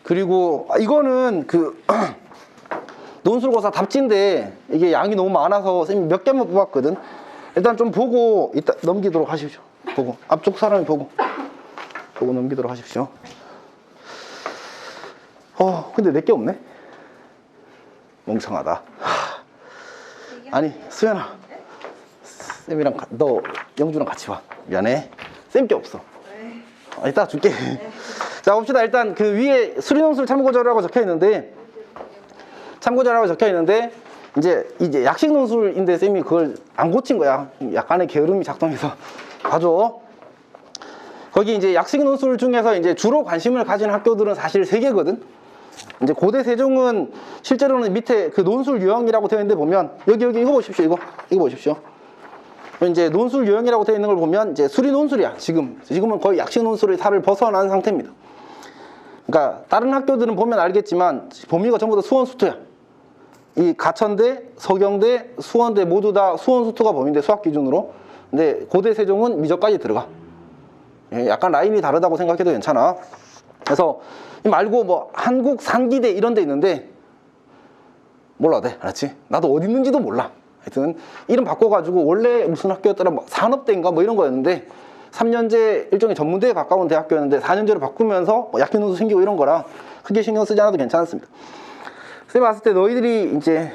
그리고 이거는 그 논술고사 답지인데 이게 양이 너무 많아서 쌤이 몇 개만 뽑았거든. 일단 좀 보고 이따 넘기도록 하십시오. 보고 앞쪽 사람이 보고 넘기도록 하십시오. 근데 내게 없네. 멍청하다. 아니 수연아, 쌤이랑 너 영주랑 같이 와. 미안해. 쌤 게 없어. 이따 줄게. 자 봅시다. 일단 그 위에 수리논술 참고자료라고 적혀 있는데 이제 약식 논술인데 쌤이 그걸 안 고친 거야. 약간의 게으름이 작동해서 봐줘. 거기 이제 약식 논술 중에서 이제 주로 관심을 가진 학교들은 사실 3개거든. 이제 고대 세종은 실제로는 밑에 그 논술 유형이라고 되어 있는데 보면 여기 이거 보십시오. 이거 보십시오. 이제 논술 유형이라고 되어 있는 걸 보면 이제 수리 논술이야. 지금은 거의 약식 논술의 탈을 벗어난 상태입니다. 그러니까 다른 학교들은 보면 알겠지만 범위가 전부 다 수원수투야. 이 가천대, 서경대, 수원대 모두 다 수원수투가 범위인데 수학 기준으로. 근데 고대 세종은 미적까지 들어가. 약간 라인이 다르다고 생각해도 괜찮아. 그래서 말고 뭐 한국 상기대 이런 데 있는데 몰라 돼. 알았지? 나도 어디 있는지도 몰라. 하여튼 이름 바꿔가지고 원래 무슨 학교였더라, 뭐 산업대인가 뭐 이런 거였는데 3년제 일종의 전문대에 가까운 대학교였는데 4년제로 바꾸면서 뭐 약식 논술 생기고 이런 거라 크게 신경 쓰지 않아도 괜찮습니다. 쌤이 봤을 때 너희들이 이제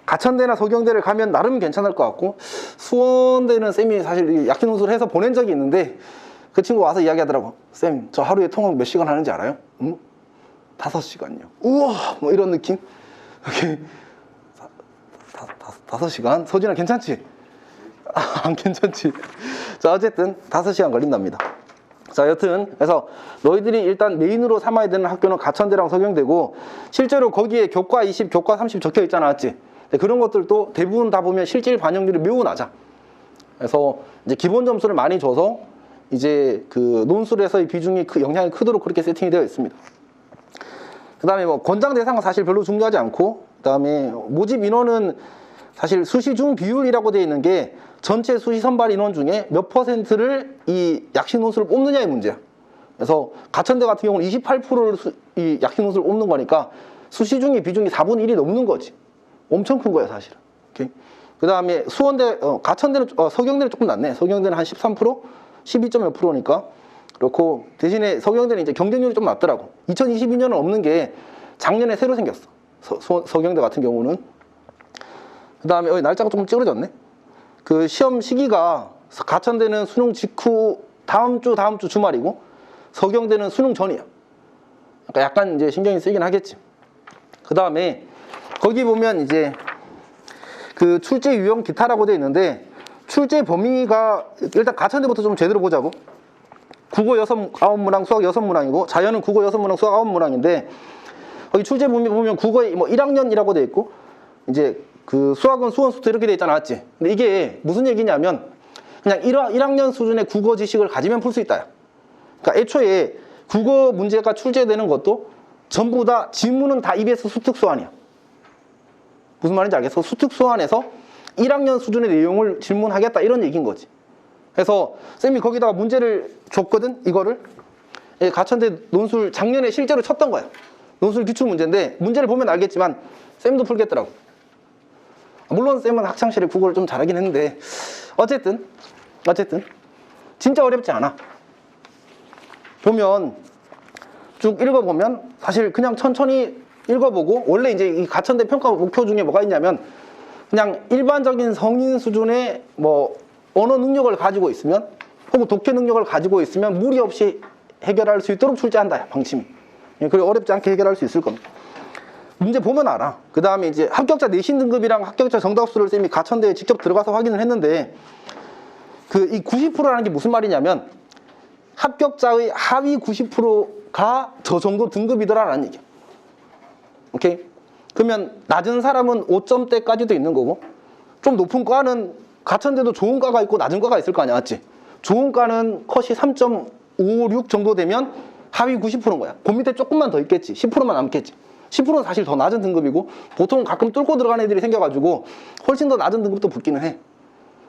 가천대나 서경대를 가면 나름 괜찮을 것 같고, 수원대는 쌤이 사실 약식 논술을 해서 보낸 적이 있는데 그 친구 와서 이야기하더라고. 쌤, 저 하루에 통학 몇 시간 하는지 알아요? 응? 5시간요. 우와, 뭐 이런 느낌? 이렇게 5시간? 서진아 괜찮지? 안 괜찮지? 자, 어쨌든 5시간 걸린답니다. 자, 여튼 그래서 너희들이 일단 메인으로 삼아야 되는 학교는 가천대랑 서경대고, 실제로 거기에 교과 20, 교과 30 적혀 있잖아, 맞지? 그런 것들도 대부분 다 보면 실질 반영률이 매우 낮아. 그래서 이제 기본 점수를 많이 줘서 이제 그 논술에서의 비중이 영향이 크도록 그렇게 세팅이 되어 있습니다. 그 다음에 뭐 권장 대상은 사실 별로 중요하지 않고, 그 다음에 모집 인원은 사실 수시 중 비율이라고 되어 있는 게 전체 수시 선발 인원 중에 몇 %를 이 약식 논술을 뽑느냐의 문제야. 그래서 가천대 같은 경우는 28%를 이 약식 논술을 뽑는 거니까 수시 중의 비중이 4분의 1이 넘는 거지. 엄청 큰 거야 사실은. 그 다음에 수원대, 가천대는, 서경대는 조금 낫네. 서경대는 한 13%? 12.몇 %니까. 그렇고 대신에 서경대는 이제 경쟁률이 좀 낮더라고. 2022년은 없는 게 작년에 새로 생겼어. 서경대 같은 경우는. 그 다음에 날짜가 조금 찌그러졌네. 그 시험 시기가 가천대는 수능 직후 다음 주 주말이고 서경대는 수능 전이야. 그러니까 약간 이제 신경이 쓰이긴 하겠지. 그 다음에 거기 보면 이제 그 출제 유형 기타라고 되어 있는데, 출제 범위가 일단 가천대부터 좀 제대로 보자고. 국어 9문항, 수학 6문항이고 자연은 국어 6문항, 수학 9문항인데 거기 출제 범위 보면 국어 뭐 1학년이라고 되어 있고 이제 그 수학은 수원수투 이렇게 되어 있잖아, 맞지? 근데 이게 무슨 얘기냐면 그냥 1학년 수준의 국어 지식을 가지면 풀 수 있다. 그러니까 애초에 국어 문제가 출제되는 것도 전부 다 지문은 다 EBS 수특수안이야. 무슨 말인지 알겠어? 수특수안에서 1학년 수준의 내용을 질문하겠다 이런 얘기인 거지. 그래서 쌤이 거기다가 문제를 줬거든, 이거를. 가천대 논술 작년에 실제로 쳤던 거야. 논술 기출 문제인데 문제를 보면 알겠지만 쌤도 풀겠더라고. 물론 쌤은 학창시절에 국어를 좀 잘하긴 했는데 어쨌든 진짜 어렵지 않아. 보면 쭉 읽어보면 사실 그냥 천천히 읽어보고, 원래 이제 이 가천대 평가 목표 중에 뭐가 있냐면 그냥 일반적인 성인 수준의 뭐 언어 능력을 가지고 있으면 혹은 독해 능력을 가지고 있으면 무리 없이 해결할 수 있도록 출제한다, 방침이. 그리고 어렵지 않게 해결할 수 있을 겁니다. 문제 보면 알아. 그 다음에 이제 합격자 내신 등급이랑 합격자 정답수를 쌤이 가천대에 직접 들어가서 확인을 했는데, 그 이 90%라는 게 무슨 말이냐면 합격자의 하위 90%가 저 정도 등급이더라라는 얘기야. 오케이? 그러면 낮은 사람은 5점대까지도 있는 거고, 좀 높은 과는 가천대도 좋은 과가 있고 낮은 과가 있을 거 아니야, 맞지? 좋은 과는 컷이 3.56 정도 되면 하위 90%인 거야. 그 밑에 조금만 더 있겠지. 10%만 남겠지. 10%는 사실 더 낮은 등급이고, 보통 가끔 뚫고 들어가는 애들이 생겨가지고 훨씬 더 낮은 등급도 붙기는 해.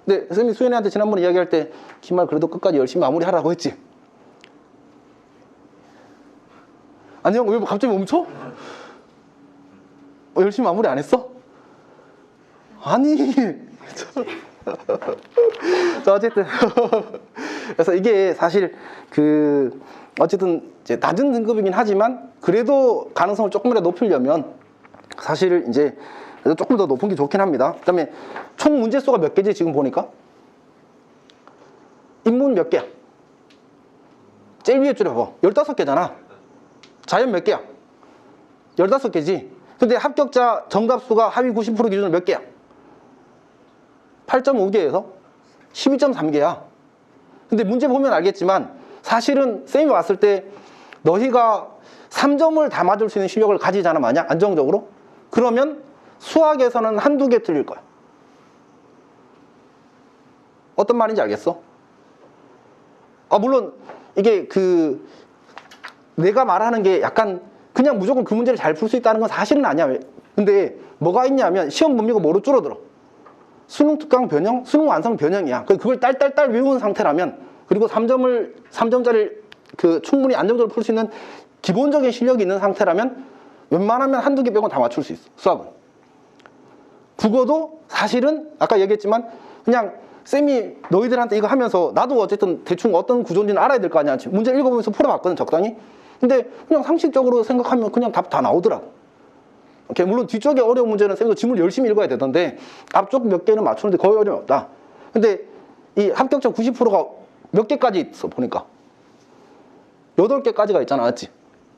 근데 쌤이 수연이한테 지난번에 이야기할 때 기말 그래도 끝까지 열심히 마무리하라고 했지. 안녕, 왜 갑자기 멈춰? 열심히 마무리 안 했어? 아니. 자, 어쨌든. 그래서 이게 사실 어쨌든 이제 낮은 등급이긴 하지만 그래도 가능성을 조금이라도 높이려면 사실 이제 조금 더 높은 게 좋긴 합니다. 그 다음에 총 문제수가 몇 개지 지금 보니까? 인문 몇 개야? 제일 위에 줄여봐. 15개잖아. 자연 몇 개야? 15개지. 근데 합격자 정답수가 하위 90% 기준으로 몇 개야? 8.5개에서 12.3개야. 근데 문제 보면 알겠지만 사실은 쌤이 왔을 때 너희가 3점을 다 맞을 수 있는 실력을 가지잖아, 만약 안정적으로. 그러면 수학에서는 한두 개 틀릴 거야. 어떤 말인지 알겠어? 물론 이게 내가 말하는 게 약간 그냥 무조건 그 문제를 잘 풀 수 있다는 건 사실은 아니야. 근데 뭐가 있냐면 시험 범위가 뭐로 줄어들어? 수능 특강 변형, 수능 완성 변형이야. 그걸 딸딸딸 외운 상태라면, 그리고 3점짜리 충분히 안정적으로 풀 수 있는 기본적인 실력이 있는 상태라면 웬만하면 한두 개 빼고는 다 맞출 수 있어, 수학은. 국어도 사실은 아까 얘기했지만 그냥 쌤이 너희들한테 이거 하면서 나도 어쨌든 대충 어떤 구조인지는 알아야 될 거 아니야. 문제 읽어보면서 풀어봤거든, 적당히. 근데 그냥 상식적으로 생각하면 그냥 답 다 나오더라고. 오케이, 물론 뒤쪽에 어려운 문제는 쌤도 지문을 열심히 읽어야 되던데 앞쪽 몇 개는 맞추는데 거의 어려움이 없다. 근데 이 합격자 90%가 몇 개까지 있어 보니까 8개까지가 있잖아, 맞지?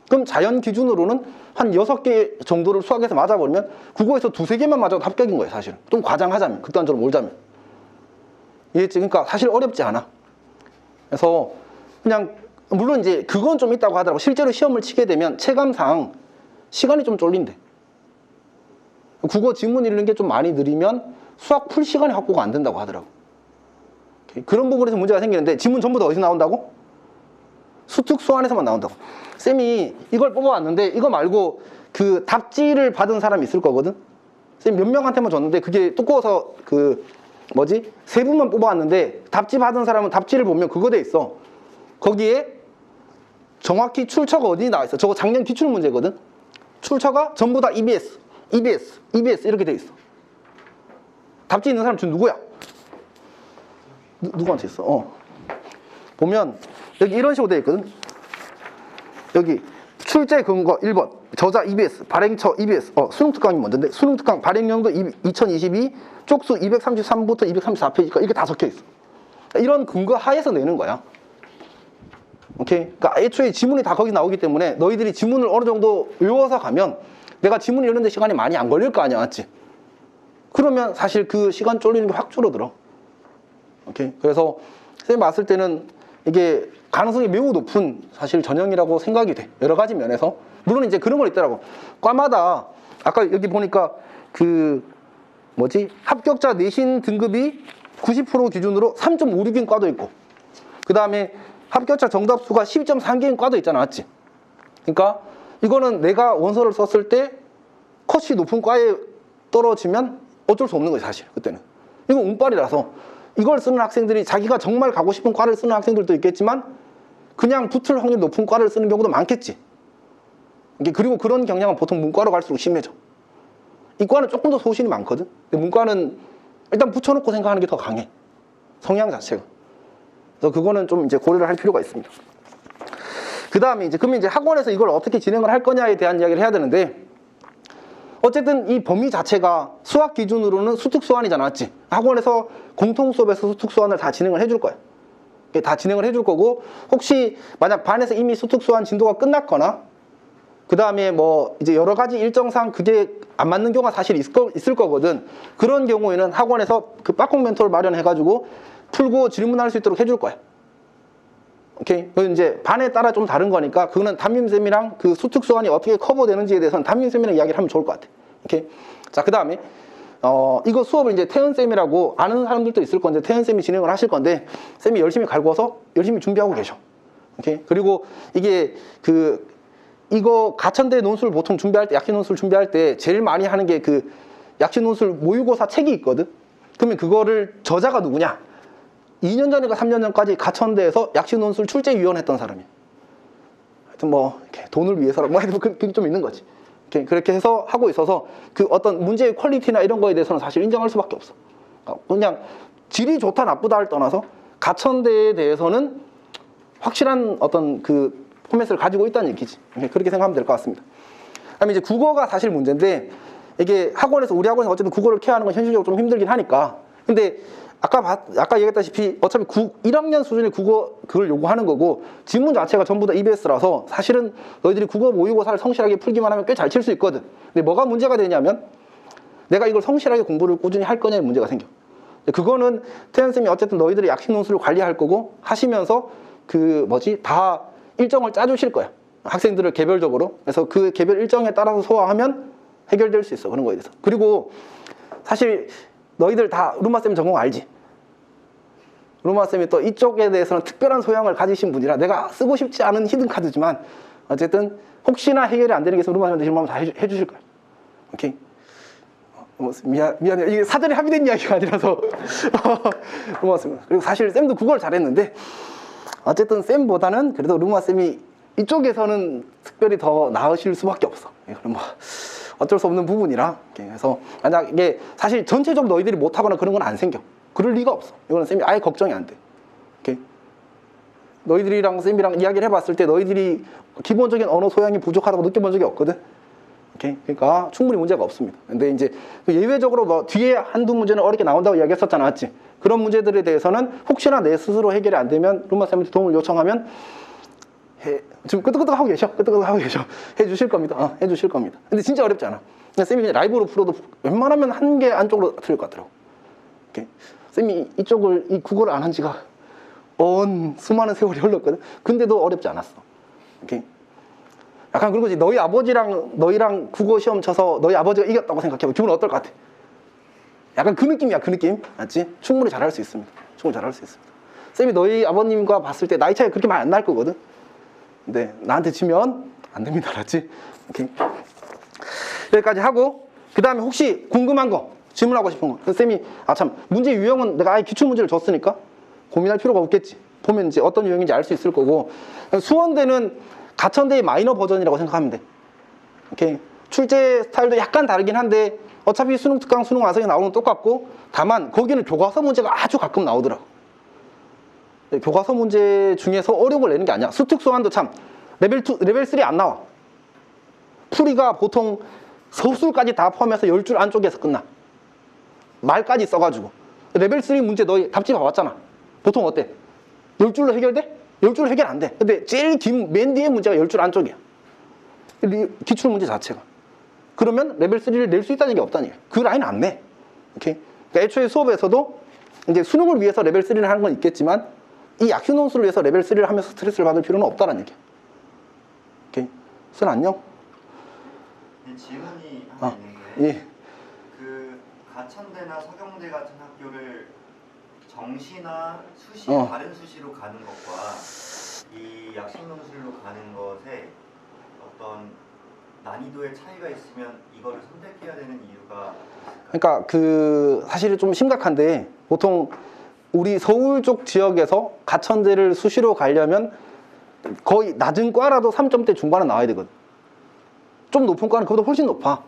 그럼 자연 기준으로는 한 6개 정도를 수학에서 맞아버리면 국어에서 2-3개만 맞아도 합격인 거예요, 사실은. 좀 과장하자면, 극단적으로 몰자면. 이해했지? 그러니까 사실 어렵지 않아. 그래서 그냥 물론 이제 그건 좀 있다고 하더라고. 실제로 시험을 치게 되면 체감상 시간이 좀 쫄린대. 국어 지문 읽는 게 좀 많이 느리면 수학 풀 시간이 확보가 안 된다고 하더라고. 그런 부분에서 문제가 생기는데 지문 전부 다 어디서 나온다고? 수특수안에서만 나온다고. 쌤이 이걸 뽑아왔는데 이거 말고 답지를 받은 사람이 있을 거거든. 쌤 몇 명한테만 줬는데 그게 두꺼워서 3분만 뽑아왔는데 답지 받은 사람은 답지를 보면 그거 돼 있어. 거기에 정확히 출처가 어디 나와 있어. 저거 작년 기출 문제거든. 출처가 전부 다 EBS 이렇게 돼 있어. 답지 있는 사람 지금 누구야? 누구한테 있어? 보면 여기 이런 식으로 돼 있거든. 여기 출제 근거 1번 저자 EBS 발행처 EBS 수능 특강이 먼저인데 수능 특강 발행연도 2022 쪽수 233부터 234페이지까지 이렇게 다 적혀 있어. 이런 근거 하에서 내는 거야. 오케이? 그러니까 애초에 지문이 다 거기 나오기 때문에 너희들이 지문을 어느 정도 외워서 가면 내가 지문 읽는데 시간이 많이 안 걸릴 거 아니야, 맞지? 그러면 사실 그 시간 쫄리는 게 확 줄어들어. 오케이? 그래서 쌤이 봤을 때는 이게 가능성이 매우 높은 사실 전형이라고 생각이 돼. 여러 가지 면에서. 물론 이제 그런 거 있더라고. 과마다 아까 여기 보니까 합격자 내신 등급이 90% 기준으로 3.56인 과도 있고, 그 다음에 합격자 정답수가 12.3개인 과도 있잖아, 맞지? 그러니까 이거는 내가 원서를 썼을 때 컷이 높은 과에 떨어지면 어쩔 수 없는 거지, 사실 그때는. 이건 운빨이라서 이걸 쓰는 학생들이 자기가 정말 가고 싶은 과를 쓰는 학생들도 있겠지만 그냥 붙을 확률이 높은 과를 쓰는 경우도 많겠지. 그리고 그런 경향은 보통 문과로 갈수록 심해져. 이과는 조금 더 소신이 많거든. 근데 문과는 일단 붙여놓고 생각하는 게 더 강해, 성향 자체가. 그래서 그거는 좀 이제 고려를 할 필요가 있습니다. 그 다음에 그러면 이제 학원에서 이걸 어떻게 진행을 할 거냐에 대한 이야기를 해야 되는데, 어쨌든 이 범위 자체가 수학 기준으로는 수특수안이잖아, 맞지? 학원에서 공통 수업에서 수특수안을 다 진행을 해줄 거야. 다 진행을 해줄 거고, 혹시 만약 반에서 이미 수특수안 진도가 끝났거나 그 다음에 이제 여러 가지 일정상 그게 안 맞는 경우가 사실 있을 거거든. 그런 경우에는 학원에서 빠콩 멘토를 마련해가지고 풀고 질문할 수 있도록 해줄 거야. 오케이? 그건 이제 반에 따라 좀 다른 거니까 그거는 담임쌤이랑 수특수안이 어떻게 커버되는지에 대해서는 담임쌤이랑 이야기를 하면 좋을 것 같아. 오케이? 자, 그 다음에 이거 수업을 이제 태연쌤이라고 아는 사람들도 있을 건데 태연쌤이 진행을 하실 건데, 쌤이 열심히 갈궈서 열심히 준비하고 계셔. 오케이? 그리고 이게 이거 가천대 논술 보통 준비할 때, 약식 논술 준비할 때 제일 많이 하는 게 약식 논술 모의고사 책이 있거든. 그러면 그거를 저자가 누구냐? 2년 전인가 3년 전까지 가천대에서 약식 논술 출제위원 했던 사람이야. 하여튼 이렇게 돈을 위해서라고 뭐 그게 좀 있는 거지. 그렇게 해서 하고 있어서 그 어떤 문제의 퀄리티나 이런 거에 대해서는 사실 인정할 수밖에 없어. 그냥 질이 좋다 나쁘다를 떠나서 가천대에 대해서는 확실한 어떤 그 포맷을 가지고 있다는 얘기지. 그렇게 생각하면 될 것 같습니다. 그다음에 이제 국어가 사실 문제인데 이게 학원에서 우리 학원에서 어쨌든 국어를 케어하는 건 현실적으로 좀 힘들긴 하니까. 근데 아까 얘기했다시피 어차피 1학년 수준의 국어 그걸 요구하는 거고 지문 자체가 전부 다 EBS라서 사실은 너희들이 국어 모의고사를 성실하게 풀기만 하면 꽤 잘 칠 수 있거든. 근데 뭐가 문제가 되냐면 내가 이걸 성실하게 공부를 꾸준히 할 거냐의 문제가 생겨. 그거는 태연쌤이 어쨌든 너희들의 약식 논술을 관리할 거고 하시면서 다 일정을 짜주실 거야. 학생들을 개별적으로. 그래서 그 개별 일정에 따라서 소화하면 해결될 수 있어. 그런 거에 대해서. 그리고 사실 너희들 다 루마쌤 전공 알지? 루마쌤이 또 이쪽에 대해서는 특별한 소양을 가지신 분이라 내가 쓰고 싶지 않은 히든카드지만 어쨌든 혹시나 해결이 안 되는 게 있으면 루마쌤한테 질문하면 다 해주실 거야. 오케이? 미안해. 이게 사전에 합의된 이야기가 아니라서. 루마쌤. 그리고 사실 쌤도 국어를 잘했는데 어쨌든 쌤보다는 그래도 루마쌤이 이쪽에서는 특별히 더 나으실 수밖에 없어. 그럼 뭐 어쩔 수 없는 부분이라. 그래서 만약 이게 사실 전체적으로 너희들이 못하거나 그런 건 안 생겨. 그럴 리가 없어. 이거는 쌤이 아예 걱정이 안 돼. 오케이? 너희들이랑 쌤이랑 이야기를 해봤을 때 너희들이 기본적인 언어 소양이 부족하다고 느껴본 적이 없거든. 오케이? 그러니까 충분히 문제가 없습니다. 근데 이제 예외적으로 뭐 뒤에 한두 문제는 어렵게 나온다고 이야기했었잖아, 맞지? 그런 문제들에 대해서는 혹시나 내 스스로 해결이 안 되면 루마쌤한테 도움을 요청하면 지금 끄덕끄덕 하고 계셔. 해주실 겁니다. 해주실 겁니다. 근데 진짜 어렵지 않아. 그냥 쌤이 그냥 라이브로 풀어도 웬만하면 한 개 안쪽으로 틀릴 것 같더라고. 오케이. 쌤이 이 국어를 안 한 지가 수많은 세월이 흘렀거든. 근데도 어렵지 않았어. 오케이. 약간 그런 거지. 너희 아버지랑 너희랑 국어 시험 쳐서 너희 아버지가 이겼다고 생각해봐. 기분 어떨 것 같아? 약간 그 느낌이야, 그 느낌. 맞지? 충분히 잘할 수 있습니다. 쌤이 너희 아버님과 봤을 때 나이 차이 그렇게 많이 안 날 거거든. 근데 나한테 지면 안 됩니다, 알았지? 오케이. 여기까지 하고 그 다음에 혹시 궁금한 거 질문하고 싶은 거 쌤이 문제 유형은 내가 아예 기출문제를 줬으니까 고민할 필요가 없겠지. 보면 이제 어떤 유형인지 알 수 있을 거고 수원대는 가천대의 마이너 버전이라고 생각하면 돼. 오케이. 출제 스타일도 약간 다르긴 한데 어차피 수능 특강 수능 완성이 나오는 건 똑같고 다만 거기는 교과서 문제가 아주 가끔 나오더라고. 교과서 문제 중에서 어려운 걸 내는 게 아니야. 수특수완도 레벨 3 안 나와. 풀이가 보통 서술까지 다 포함해서 10줄 안쪽에서 끝나. 말까지 써가지고. 레벨 3 문제 너희 답지 봐봤잖아. 보통 어때? 10줄로 해결돼? 10줄로 해결 안 돼. 근데 제일 맨 뒤에 문제가 10줄 안쪽이야. 기출 문제 자체가. 그러면 레벨 3를 낼 수 있다는 게 없다는 얘기야. 그 라인 안 내. 오케이? 그러니까 애초에 수업에서도 이제 수능을 위해서 레벨 3를 하는 건 있겠지만 이 약식 논술을 위해서 레벨 3를 하면서 스트레스를 받을 필요는 없다는 얘기야. 오케이? 순 안녕? 질문이 하나 있는데 예. 그 가천대나 서경대 같은 학교를 정시나 수시, 다른 수시로 가는 것과 이 약식 논술로 가는 것에 어떤 난이도의 차이가 있으면 이거를 선택해야 되는 이유가 있을까요? 그러니까 사실은 좀 심각한데 보통 우리 서울 쪽 지역에서 가천대를 수시로 가려면 거의 낮은 과라도 3점대 중반은 나와야 되거든. 좀 높은 과는 그보다 훨씬 높아.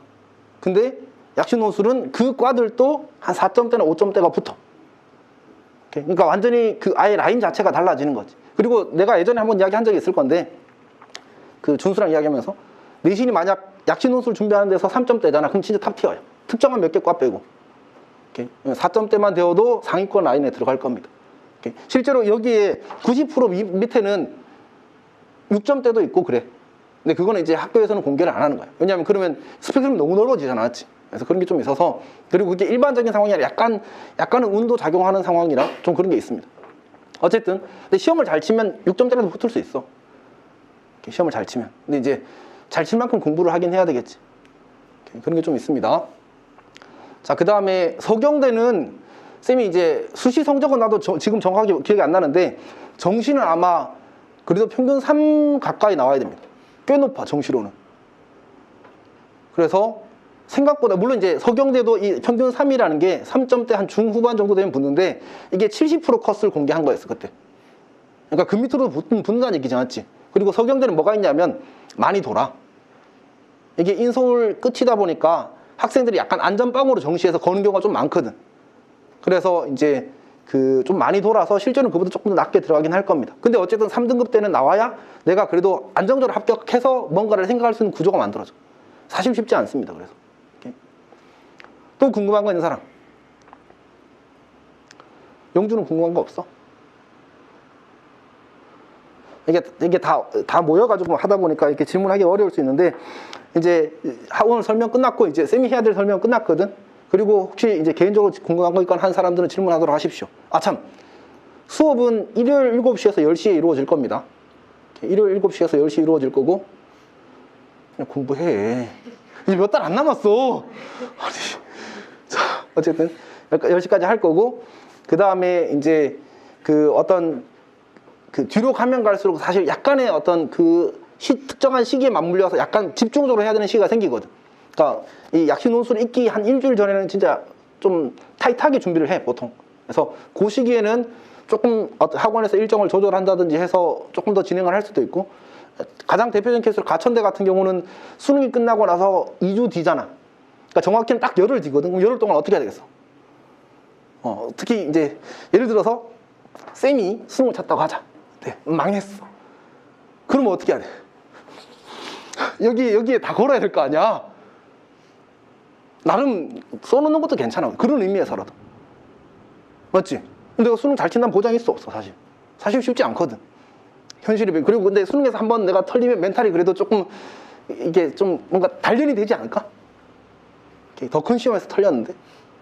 근데 약식 논술은 그 과들도 한 4점대나 5점대가 붙어. 그러니까 완전히 아예 라인 자체가 달라지는 거지. 그리고 내가 예전에 한번 이야기한 적이 있을 건데 그 준수랑 이야기하면서 내신이 만약 약식 논술 준비하는 데서 3점대잖아. 그럼 진짜 탑티어야. 특정한 몇 개 과 빼고. 4점대만 되어도 상위권 라인에 들어갈 겁니다. 실제로 여기에 90% 밑에는 6점대도 있고 그래. 근데 그거는 이제 학교에서는 공개를 안 하는 거야. 왜냐하면 그러면 스펙트럼이 너무 넓어지잖아, 맞지? 그래서 그런 게 좀 있어서 그리고 그게 일반적인 상황이 아니라 약간은 운도 작용하는 상황이라 좀 그런 게 있습니다. 어쨌든 근데 시험을 잘 치면 6점대라도 붙을 수 있어. 시험을 잘 치면. 근데 이제 잘 칠 만큼 공부를 하긴 해야 되겠지. 그런 게 좀 있습니다. 자, 그 다음에 서경대는 쌤이 이제 수시 성적은 나도 지금 정확하게 기억이 안 나는데 정시는 아마 그래도 평균 3 가까이 나와야 됩니다. 꽤 높아, 정시로는. 그래서 생각보다 물론 이제 서경대도 이 평균 3이라는 게 3점대 한 중후반 정도 되면 붙는데 이게 70% 컷을 공개한 거였어, 그때. 그러니까 그 밑으로 붙는다는 얘기지, 맞지? 그리고 서경대는 뭐가 있냐면 많이 돌아. 이게 인서울 끝이다 보니까 학생들이 약간 안전빵으로 정시해서 거는 경우가 좀 많거든. 그래서 이제 그 좀 많이 돌아서 실제로는 그보다 조금 더 낮게 들어가긴 할 겁니다. 근데 어쨌든 3등급 때는 나와야 내가 그래도 안정적으로 합격해서 뭔가를 생각할 수 있는 구조가 만들어져. 사실 쉽지 않습니다. 그래서 이렇게. 또 궁금한 거 있는 사람? 영주는 궁금한 거 없어? 이게 다 모여가지고 하다 보니까 이렇게 질문하기 어려울 수 있는데, 이제 오늘 설명 끝났고 이제 쌤이 해야 될 설명 끝났거든. 그리고 혹시 이제 개인적으로 궁금한 거 있거나 한 사람들은 질문하도록 하십시오. 아 참, 수업은 일요일 7시에서 10시에 이루어질 겁니다. 일요일 7시에서 10시에 이루어질 거고, 그냥 공부해. 이제 몇 달 안 남았어. 아니, 자, 어쨌든 10시까지 할 거고, 그 다음에 이제 그 어떤 그 뒤로 가면 갈수록 사실 약간의 어떤 그 특정한 시기에 맞물려서 약간 집중적으로 해야 되는 시기가 생기거든. 그러니까 이 약식 논술 읽기 한 일주일 전에는 진짜 좀 타이트하게 준비를 해, 보통. 그래서 그 시기에는 조금 학원에서 일정을 조절한다든지 해서 조금 더 진행을 할 수도 있고, 가장 대표적인 케이스로 가천대 같은 경우는 수능이 끝나고 나서 2주 뒤잖아. 그러니까 정확히는 딱 열흘 뒤거든. 그럼 열흘 동안 어떻게 해야 되겠어? 특히 이제 예를 들어서 쌤이 수능을 쳤다고 하자. 네, 망했어. 그러면 어떻게 해야 돼? 여기에 다 걸어야 될 거 아니야. 나름 써놓는 것도 괜찮아. 그런 의미에서라도. 맞지? 근데 내가 수능 잘 친다는 보장이 있어, 없어, 사실. 사실 쉽지 않거든. 현실이. 그리고 근데 수능에서 한번 내가 털리면 멘탈이 그래도 조금 이게 좀 뭔가 단련이 되지 않을까? 더 큰 시험에서 털렸는데.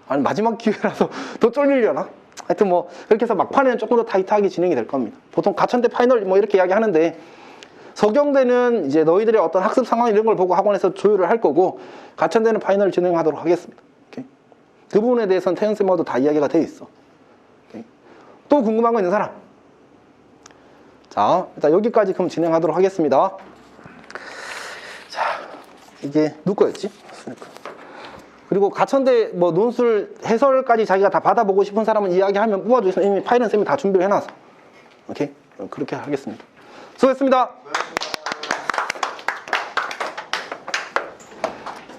아니, 마지막 기회라서 더 쫄리려나? 하여튼 뭐 그렇게 해서 막판에는 조금 더 타이트하게 진행이 될 겁니다. 보통 가천대 파이널 뭐 이렇게 이야기 하는데, 서경대는 이제 너희들의 어떤 학습 상황 이런 걸 보고 학원에서 조율을 할 거고, 가천대는 파이널 진행하도록 하겠습니다. 오케이? 그 부분에 대해서는 태연쌤하고도 다 이야기가 돼 있어. 오케이? 또 궁금한 거 있는 사람? 자, 일단 여기까지 그럼 진행하도록 하겠습니다. 자, 이게 누구 거였지? 그리고 가천대 뭐 논술 해설까지 자기가 다 받아보고 싶은 사람은 이야기하면 뽑아주세요. 이미 파일은 쌤이 다 준비를 해놔서. 오케이? 그렇게 하겠습니다. 수고했습니다.